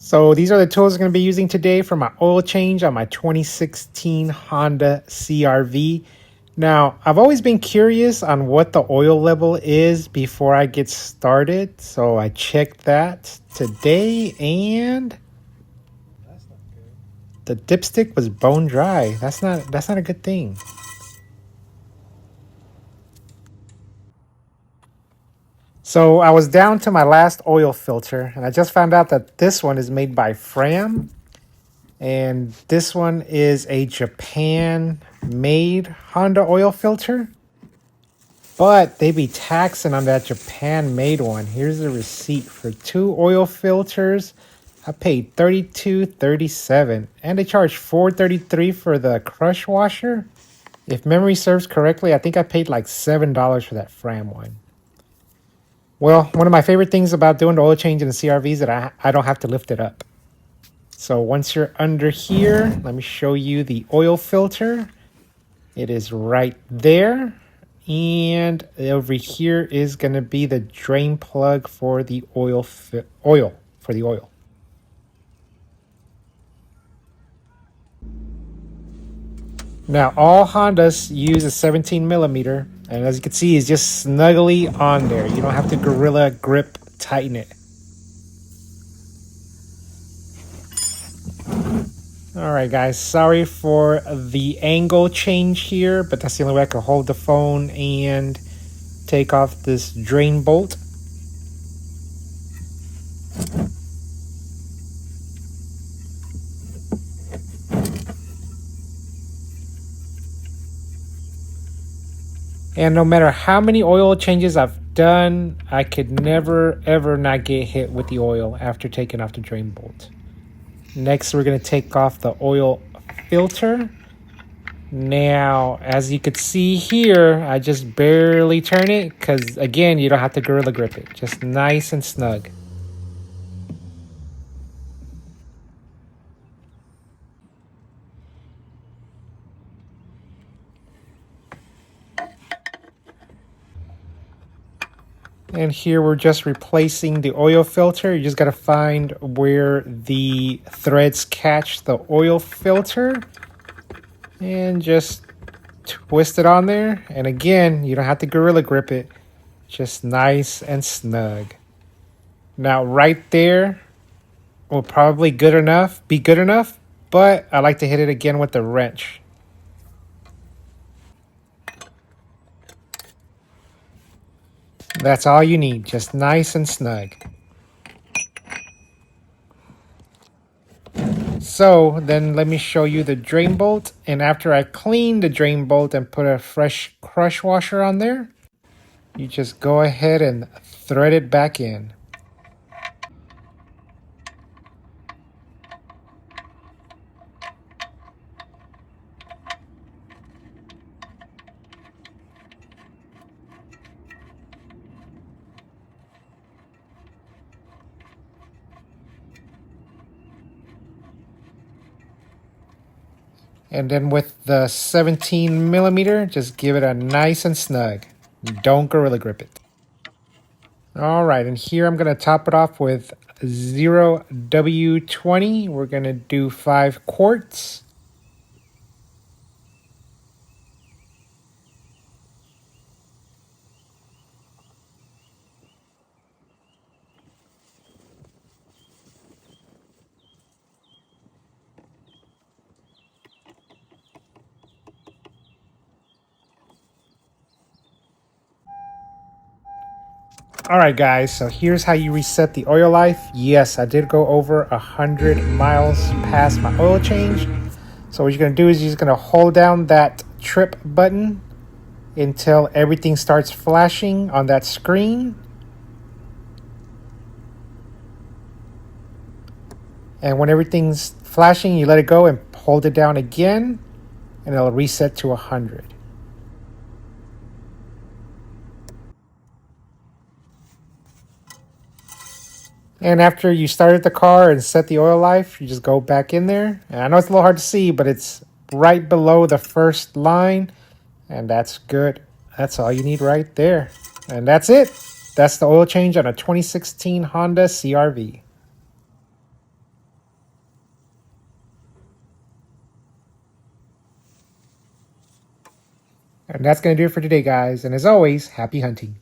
So these are the tools I'm going to be using today for my oil change on my 2016 Honda CR-V. Now, I've always been curious on what the oil level is before I get started, so I checked that today and the dipstick was bone dry. That's not a good thing. So I was down to my last oil filter and I just found out that this one is made by Fram. And this one is a Japan-made Honda oil filter. But they be taxing on that Japan-made one. Here's the receipt for 2 oil filters. I paid $32.37, and they charge $4.33 for the crush washer. If memory serves correctly, I think I paid like $7 for that Fram one. Well, one of my favorite things about doing the oil change in the CR-V is that I don't have to lift it up. So once you're under here, let me show you the oil filter. It is right there. And over here is going to be the drain plug for the oil. Now all Hondas use a 17 millimeter, and as you can see, it's just snugly on there. You don't have to Gorilla Grip tighten it. Alright guys, sorry for the angle change here, but that's the only way I can hold the phone and take off this drain bolt. And no matter how many oil changes I've done, I could never ever not get hit with the oil after taking off the drain bolt. Next, we're going to take off the oil filter. Now, as you could see here, I just barely turn it because, again, you don't have to Gorilla Grip it. Just nice and snug. And here we're just replacing the oil filter. You just got to find where the threads catch the oil filter and just twist it on there. And again, you don't have to Gorilla Grip it. Just nice and snug. Now right there will probably be good enough, but I like to hit it again with the wrench. That's all you need, just nice and snug. So then let me show you the drain bolt, and after I clean the drain bolt and put a fresh crush washer on there, you just go ahead and thread it back in. And then with the 17 millimeter, just give it a nice and snug. Don't Gorilla Grip it. All right, and here I'm going to top it off with 0W20. We're going to do 5 quarts. Alright guys, so here's how you reset the oil life. Yes, I did go over 100 miles past my oil change. So what you're going to do is you're just going to hold down that trip button until everything starts flashing on that screen. And when everything's flashing, you let it go and hold it down again, and it'll reset to 100. And after you started the car and set the oil life, you just go back in there. And I know it's a little hard to see, but it's right below the first line. And that's good. That's all you need right there. And that's it. That's the oil change on a 2016 Honda CR-V. And that's going to do it for today, guys. And as always, happy hunting.